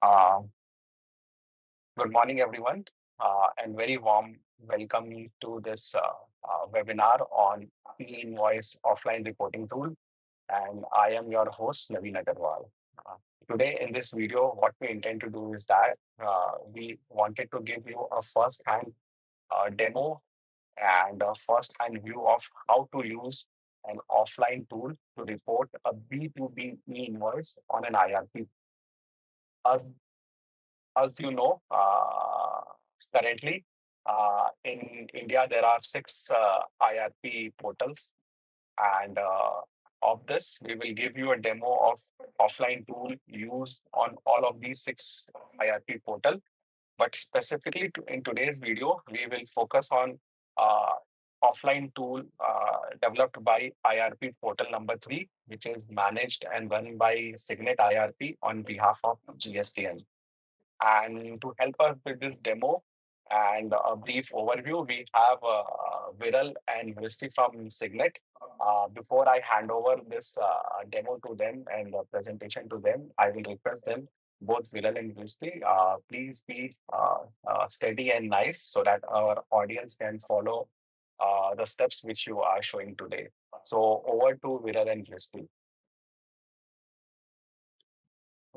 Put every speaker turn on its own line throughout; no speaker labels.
Uh, Good morning, everyone, and very warm welcome to this webinar on e-Invoice Offline Reporting Tool. And I am your host, Naveen Agarwal. Uh, Today, in this video, what we intend to do is that we wanted to give you a first-hand demo and a first-hand view of how to use an offline tool to report a B2B e-invoice on an IRP. As as you know, currently in India, there are six IRP portals. And of this, we will give you a demo of offline tool used on all of these six IRP portal. But specifically in today's video, we will focus on uh, offline tool developed by IRP portal number 3, which is managed and run by Cygnet IRP on behalf of GSTN. And to help us with this demo and a brief overview, we have Viral and Vristi from Cygnet. Before I hand over this demo to them and the presentation to them, I will request them, both Viral and Vristi, please be steady and nice so that our audience can follow the steps which you are showing today. So over to Viral and Vristi.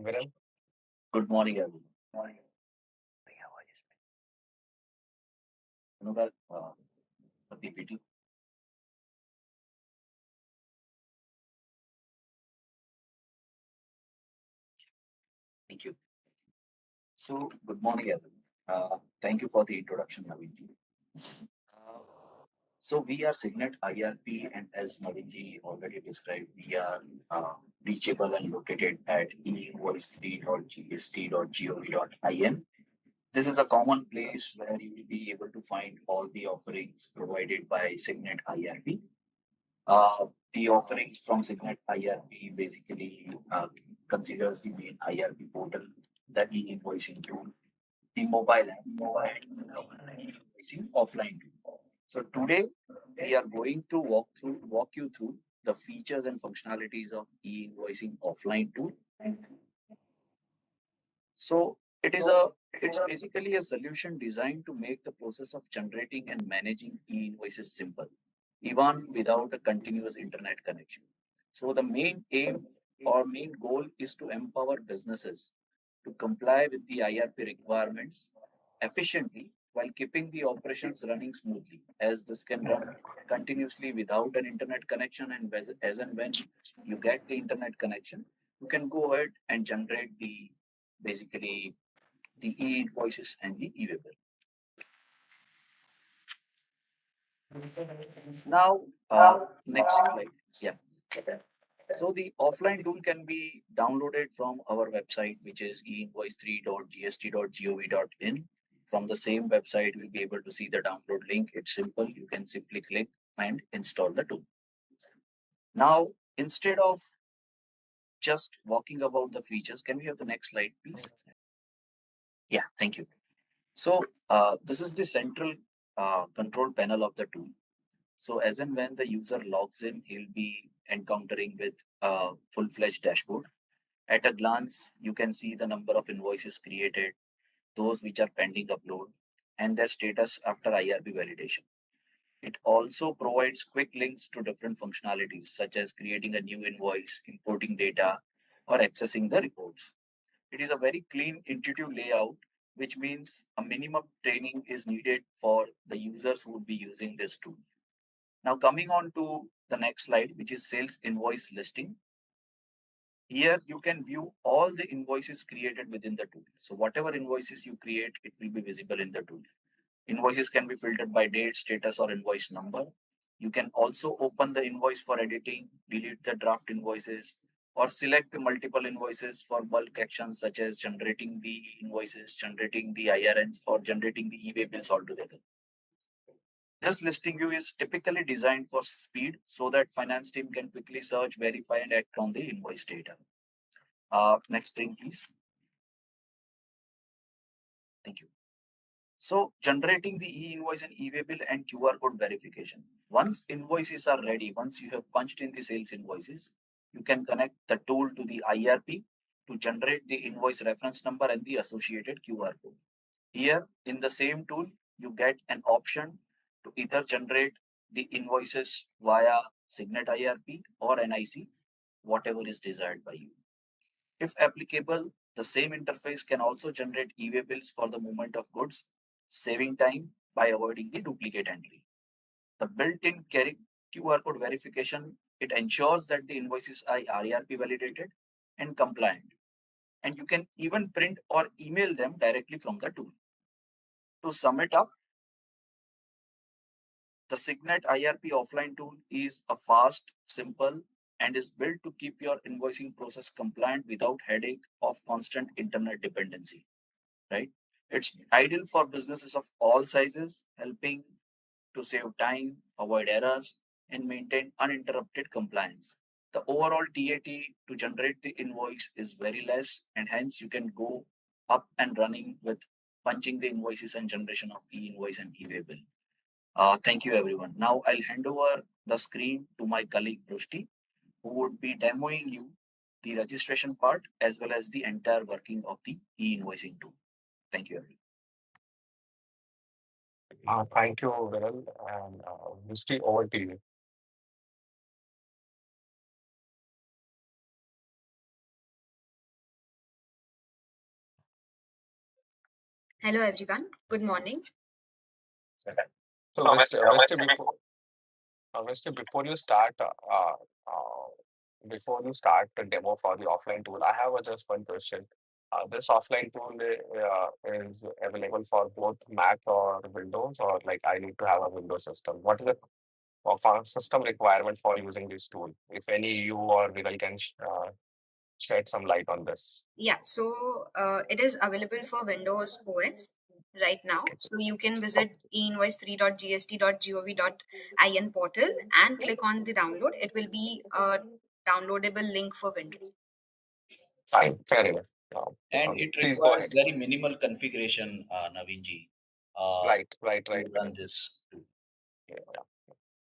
Viral?
Good morning, everyone. Another the PPT. Thank you. So, good morning, everyone. Thank you for the introduction, Naveenji. So, we are Cygnet IRP, and as Naveenji already described, we are reachable and located at e-invoice3.gst.gov.in. This is a common place where you will be able to find all the offerings provided by Cygnet IRP. The offerings from Cygnet IRP basically considers the main IRP portal, the e-invoicing tool, the mobile app, and the e-invoicing offline tool. So today we are going to walk you through the features and functionalities of e-invoicing offline tool. So it's basically a solution designed to make the process of generating and managing e-invoices simple, even without a continuous internet connection. So the main aim or main goal is to empower businesses to comply with the IRP requirements efficiently while keeping the operations running smoothly, as this can run continuously without an internet connection. And as and when you get the internet connection, you can go ahead and generate the basically the e-invoices and the e-way bill. Now, next slide. Yeah. So the offline tool can be downloaded from our website, which is e-invoice3.gst.gov.in. From the same website, you'll be able to see the download link. It's simple. You can simply click and install the tool. Now, instead of just walking about the features, can we have the next slide, please? Yeah, thank you. So this is the central control panel of the tool. So as and when the user logs in, he'll be encountering with a full-fledged dashboard. At a glance, you can see the number of invoices created, those which are pending upload, and their status after IRP validation. It also provides quick links to different functionalities, such as creating a new invoice, importing data, or accessing the reports. It is a very clean, intuitive layout, which means a minimum training is needed for the users who would be using this tool. Now, coming on to the next slide, which is sales invoice listing. Here you can view all the invoices created within the tool. So whatever invoices you create, it will be visible in the tool. Invoices can be filtered by date, status, or invoice number. You can also open the invoice for editing, delete the draft invoices, or select the multiple invoices for bulk actions such as generating the invoices, generating the IRNs, or generating the e-way bills altogether. This listing view is typically designed for speed so that finance team can quickly search, verify, and act on the invoice data. Next screen, please. Thank you. So generating the e-invoice and e-way bill and QR code verification. Once invoices are ready, once you have punched in the sales invoices, you can connect the tool to the IRP to generate the invoice reference number and the associated QR code. Here in the same tool, you get an option to either generate the invoices via Cygnet IRP or NIC, whatever is desired by you. If applicable, the same interface can also generate e-way bills for the movement of goods, saving time by avoiding the duplicate entry. The built-in QR code verification, it ensures that the invoices are IRP validated and compliant. And you can even print or email them directly from the tool. To sum it up, the Cygnet IRP Offline Tool is a fast, simple, and is built to keep your invoicing process compliant without headache of constant internet dependency, right? It's ideal for businesses of all sizes, helping to save time, avoid errors, and maintain uninterrupted compliance. The overall TAT to generate the invoice is very less, and hence you can go up and running with punching the invoices and generation of e-invoice and e-way bill. Thank you, everyone. Now I'll hand over the screen to my colleague Brushti, who would be demoing you the registration part as well as the entire working of the e-invoicing tool. Thank you, everyone.
Thank you, Viral, and Misty, over to you.
Hello, everyone. Good morning.
So, Misty, before you start, the demo for the offline tool, I have just one question. This offline tool is available for both Mac or Windows, or like I need to have a Windows system. What is the system requirement for using this tool? If any, you or Viral can shed some light on this.
Yeah, so it is available for Windows OS right now. So you can visit e-invoice3.gst.gov.in portal and click on the download. It will be a downloadable link for Windows.
Fine, fair enough.
And it
please go
requires
ahead.
very minimal configuration, Naveenji,
Right.
to run this tool.
Yeah.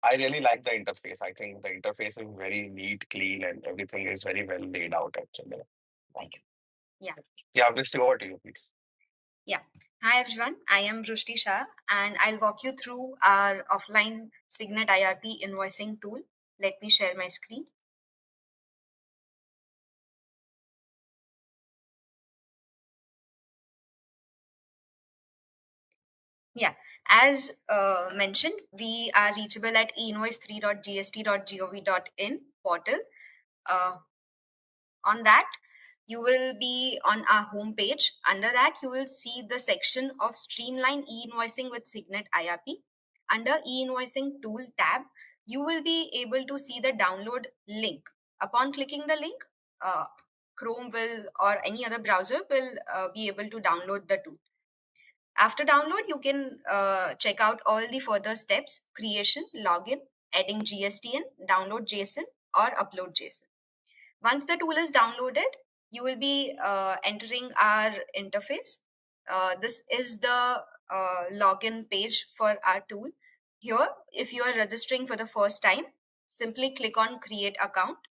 I really like the interface. I think the interface is very neat, clean, and everything is very well laid out actually.
Thank you.
Yeah.
Yeah, Vishnu, over to you, please.
Yeah. Hi, everyone. I am Rushti Shah, and I'll walk you through our offline Cygnet IRP invoicing tool. Let me share my screen. Yeah, as mentioned, we are reachable at e-invoice3.gst.gov.in portal. On that, you will be on our home page. Under that, you will see the section of Streamline e-invoicing with Cygnet IRP. Under e-invoicing tool tab, you will be able to see the download link. Upon clicking the link, Chrome will or any other browser will be able to download the tool. After download, you can check out all the further steps: creation, login, adding GSTN, download JSON, or upload JSON. Once the tool is downloaded, you will be entering our interface. This is the login page for our tool. Here, if you are registering for the first time, simply click on create account.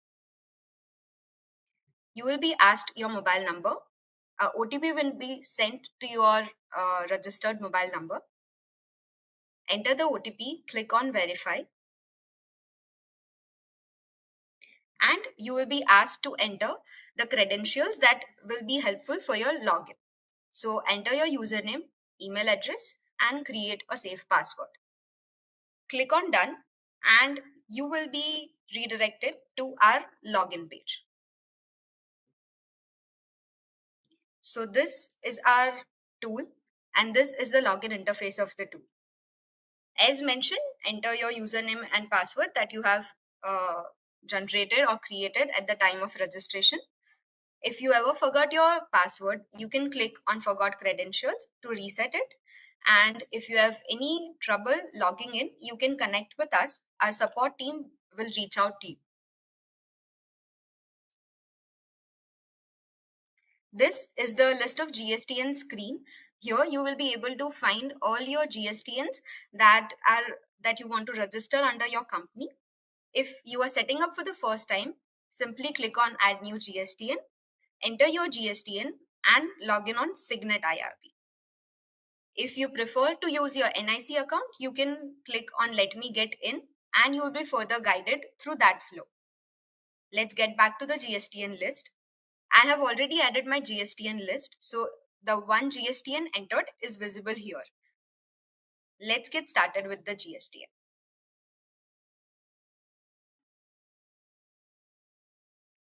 You will be asked your mobile number. OTP will be sent to your registered mobile number. Enter the OTP, click on verify, and you will be asked to enter the credentials that will be helpful for your login. So enter your username, email address, and create a safe password. Click on done, and you will be redirected to our login page. So this is our tool, and this is the login interface of the tool. As mentioned, enter your username and password that you have generated or created at the time of registration. If you ever forgot your password, you can click on forgot credentials to reset it. And if you have any trouble logging in, you can connect with us. Our support team will reach out to you. This is the list of GSTN screen. Here you will be able to find all your GSTNs that you want to register under your company. If you are setting up for the first time, simply click on add new GSTN. enter your GSTN and log in on Cygnet IRP. If you prefer to use your NIC account, you can click on Let Me Get In and you will be further guided through that flow. Let's get back to the GSTN list. I have already added my GSTN list, so the one GSTN entered is visible here. Let's get started with the GSTN.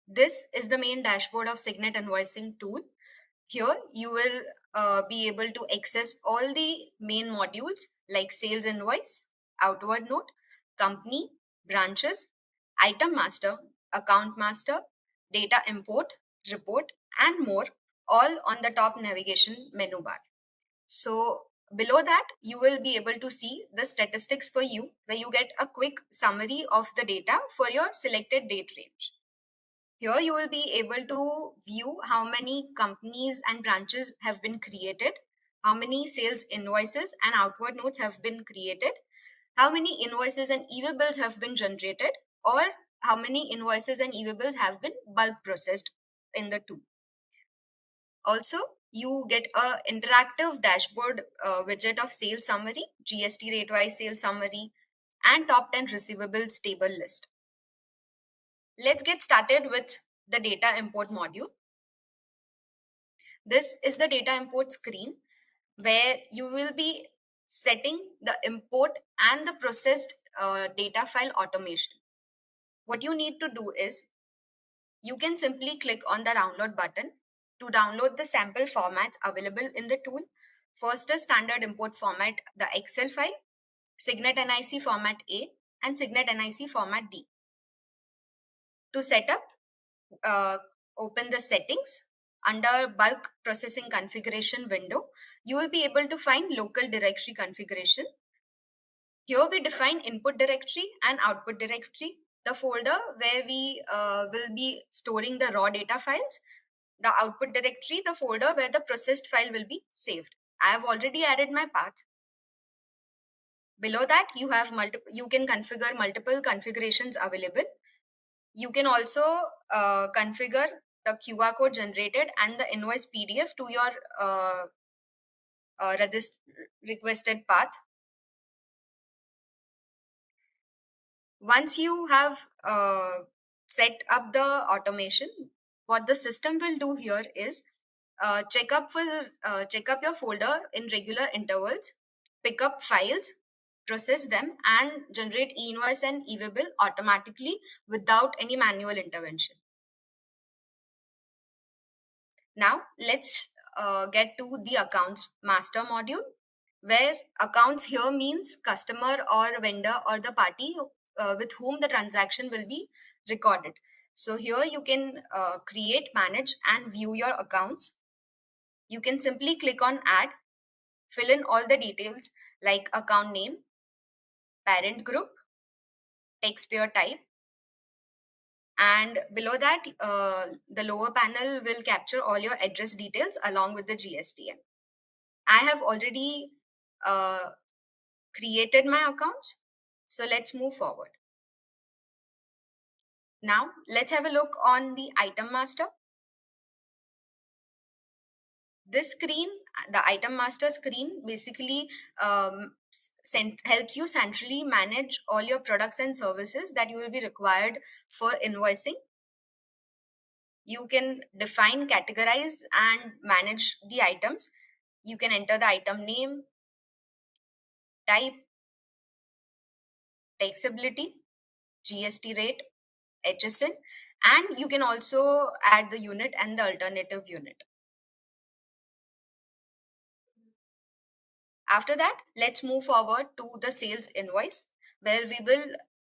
This is the main dashboard of Cygnet Invoicing Tool. Here you will be able to access all the main modules like sales invoice, outward note, company, branches, item master, account master, data import, report, and more, all on the top navigation menu bar. So below that, you will be able to see the statistics for you, where you get a quick summary of the data for your selected date range. Here you will be able to view how many companies and branches have been created, how many sales invoices and outward notes have been created, how many invoices and EV bills have been generated, or how many invoices and EV bills have been bulk processed in the tool. Also, you get a interactive dashboard widget of sales summary, GST rate-wise sales summary, and top 10 receivables table list. Let's get started with the data import module. This is the data import screen where you will be setting the import and the processed data file automation. What you need to do is you can simply click on the download button to download the sample formats available in the tool. First is standard import format, the Excel file, Cygnet NIC format A, and Cygnet NIC format D. To set up, open the settings. Under bulk processing configuration window, you will be able to find local directory configuration. Here we define input directory and output directory, the folder where we will be storing the raw data files. The output directory, the folder where the processed file will be saved. I have already added my path. Below that, you have you can configure multiple configurations available. You can also configure the QR code generated and the invoice PDF to your requested path. Once you have set up the automation, what the system will do here is check up your folder in regular intervals, pick up files, process them, and generate e-invoice and EV bill automatically without any manual intervention. Now let's get to the accounts master module, where accounts here means customer or vendor or the party with whom the transaction will be recorded. So here you can create, manage, and view your accounts. You can simply click on add, fill in all the details like account name, parent group, taxpayer type, and below that, the lower panel will capture all your address details along with the GSTN. I have already created my accounts, so let's move forward. Now, let's have a look on the item master. This screen, the item master screen, basically helps you centrally manage all your products and services that you will be required for invoicing. You can define, categorize, and manage the items. You can enter the item name, type, taxability, GST rate, HSN, and you can also add the unit and the alternative unit. After that, let's move forward to the sales invoice, where we will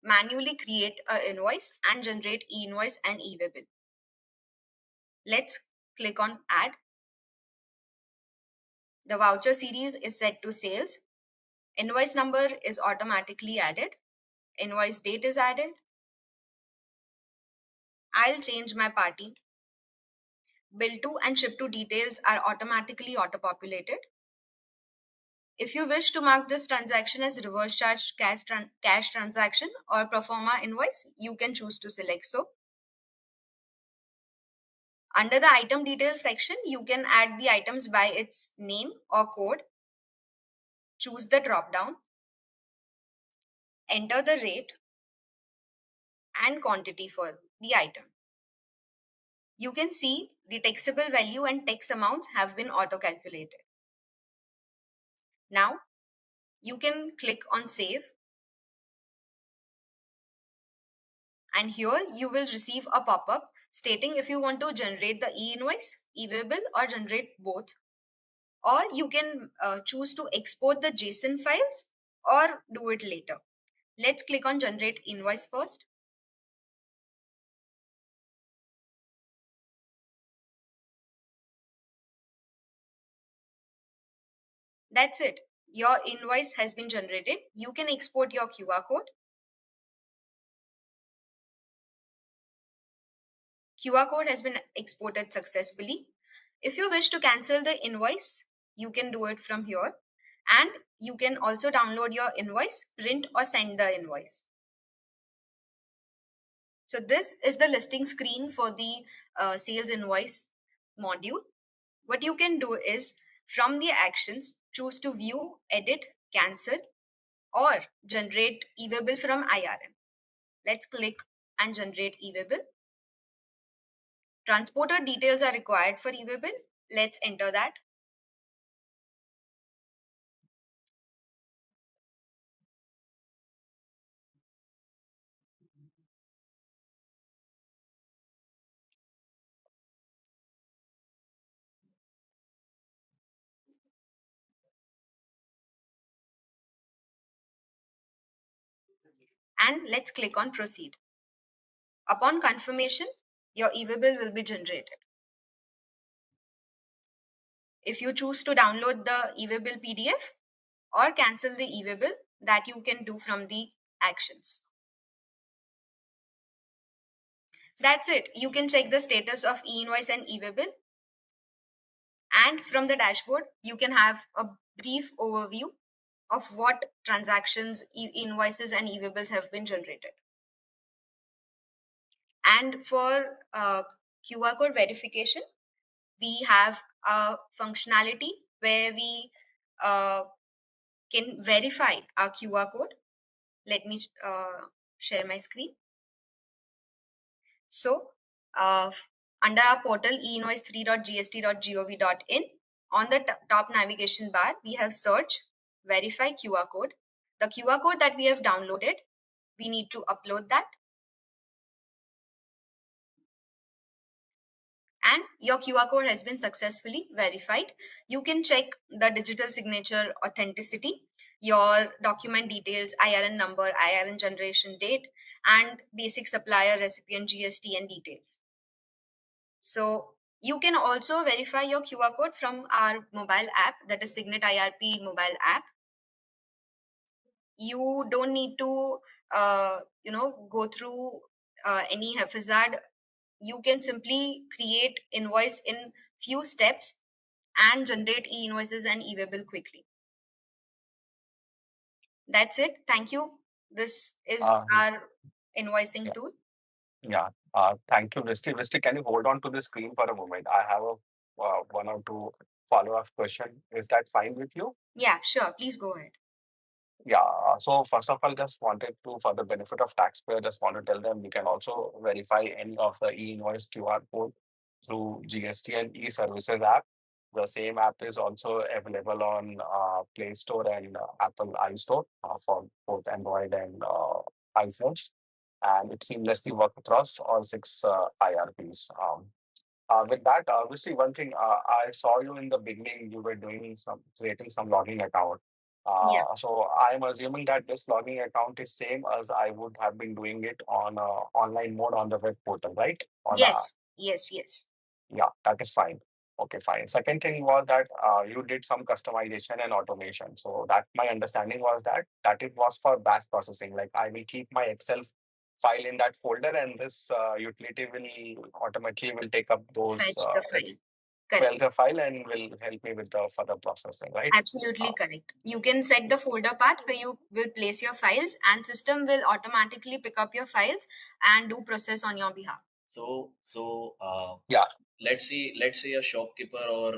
manually create an invoice and generate e-invoice and e-way bill. Let's click on add. The voucher series is set to sales. Invoice number is automatically added. Invoice date is added. I'll change my party. Bill to and ship to details are automatically auto-populated. If you wish to mark this transaction as reverse charged cash transaction or pro forma invoice, you can choose to select so. Under the item details section, you can add the items by its name or code. Choose the drop down, enter the rate and quantity for the item. You can see the taxable value and tax amounts have been auto-calculated. Now, you can click on Save. And here you will receive a pop-up stating if you want to generate the e-invoice, e-way bill, or generate both. Or you can choose to export the JSON files or do it later. Let's click on Generate Invoice first. That's it. Your invoice has been generated. You can export your QR code. QR code has been exported successfully. If you wish to cancel the invoice, you can do it from here. And you can also download your invoice, print or send the invoice. So this is the listing screen for the sales invoice module. What you can do is from the actions, choose to view, edit, cancel, or generate e-way bill from IRM. Let's click and generate e-way bill. Transporter details are required for e-way bill. Let's enter that. And let's click on proceed. Upon confirmation, your e-way bill will be generated. If you choose to download the e-way bill PDF or cancel the e-way bill, that you can do from the actions. That's it. You can check the status of e-invoice and e-way bill. And from the dashboard, you can have a brief overview of what transactions, invoices and e-way bills have been generated. And for QR code verification, we have a functionality where we can verify our QR code. Let me share my screen. So under our portal e-invoice3.gst.gov.in, on the top navigation bar, we have search, verify QR code. The QR code that we have downloaded, we need to upload that. And your QR code has been successfully verified. You can check the digital signature authenticity, your document details, IRN number, IRN generation date, and basic supplier recipient GSTN details. So you can also verify your QR code from our mobile app, that is Cygnet IRP mobile app. You don't need to, go through any haphazard. You can simply create invoice in few steps and generate e-invoices and e-way bill quickly. That's it. Thank you. This is our invoicing tool.
Yeah. Thank you, Vristy. Vristy, can you hold on to the screen for a moment? I have a one or two follow-up question. Is that fine with you?
Yeah, sure. Please go ahead.
Yeah. So first of all, just wanted to, for the benefit of taxpayer, just want to tell them you can also verify any of the e-invoice QR code through GSTN e-services app. The same app is also available on Play Store and Apple iStore for both Android and iPhones, and it seamlessly works across all six IRPs. With that, obviously, one thing I saw you in the beginning, you were doing some creating some logging account.
Yeah.
So I'm assuming that this logging account is same as I would have been doing it on online mode on the web portal, right? On
Yes.
yeah, that is fine. Okay, fine. Second thing was that you did some customization and automation. So that my understanding was that it was for batch processing. Like I will keep my Excel file in that folder, and this utility will automatically will take up those
Fetch the file.
files a file and will help me with the further processing, right?
Absolutely correct. You can set the folder path where you will place your files, and system will automatically pick up your files and do process on your behalf.
So
Yeah.
let's say a shopkeeper or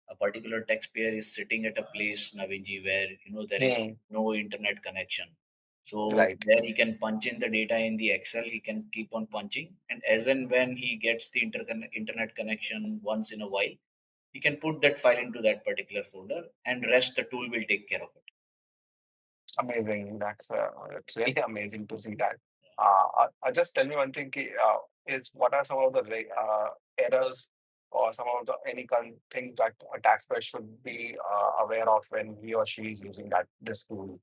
a particular taxpayer is sitting at a place, Navinji, where there is
Hmm.
no internet connection. So
Right.
there he can punch in the data in the Excel. He can keep on punching, and as and when he gets the internet connection once in a while, he can put that file into that particular folder, and rest the tool will take care of it.
Amazing. It's really amazing to see that. Just tell me one thing. Is what are some of the errors or some of the things that a taxpayer should be aware of when he or she is using this tool?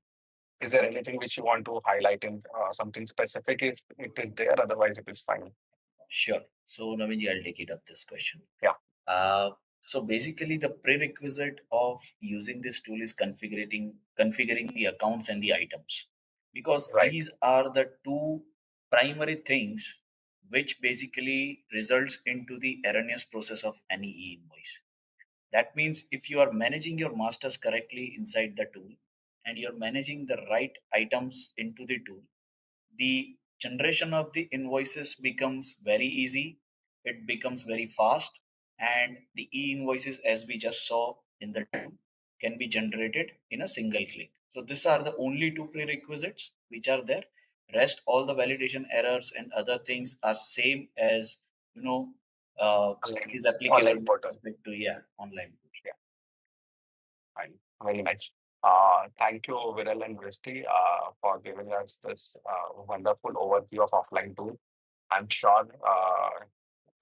Is there anything which you want to highlight in something specific? If it is there, otherwise it is fine.
Sure. So Navinji, I'll take it up this question.
Yeah.
Uh, so basically, the prerequisite of using this tool is configuring the accounts and the items, because
Right.
these are the two primary things which basically results into the erroneous process of any e-invoice. That means if you are managing your masters correctly inside the tool and you're managing the right items into the tool, the generation of the invoices becomes very easy, it becomes very fast, and the e-invoices, as we just saw in the tool, can be generated in a single click. So these are the only two prerequisites which are there. Rest all the validation errors and other things are same as you know it
Online
is applicable
online
with
portal.
respect to online.
Yeah. Fine. Very nice. Thank you, Viral and Vristi, for giving us this wonderful overview of offline tool. I'm sure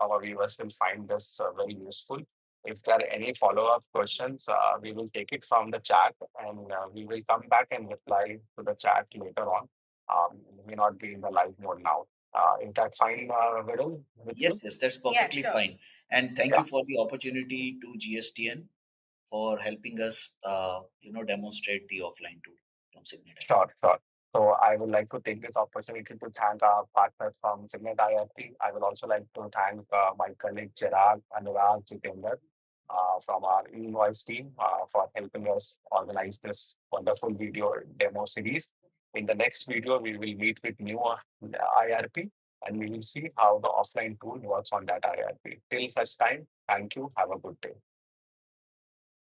our viewers will find this very useful. If there are any follow-up questions, we will take it from the chat and we will come back and reply to the chat later on. May not be in the live mode now. Is that fine, Viral, with you?
Yes, that's
Yeah,
perfectly
sure.
fine. And thank
Yeah.
you for the opportunity to GSTN for helping us, demonstrate the offline tool from Cygnet IRP.
Sure, sure. So I would like to take this opportunity to thank our partners from Cygnet IRP. I would also like to thank my colleague Chirag, Anurag, Jitender from our e-Invoice team for helping us organize this wonderful video demo series. In the next video, we will meet with new IRP and we will see how the offline tool works on that IRP. Till such time, thank you. Have a good day.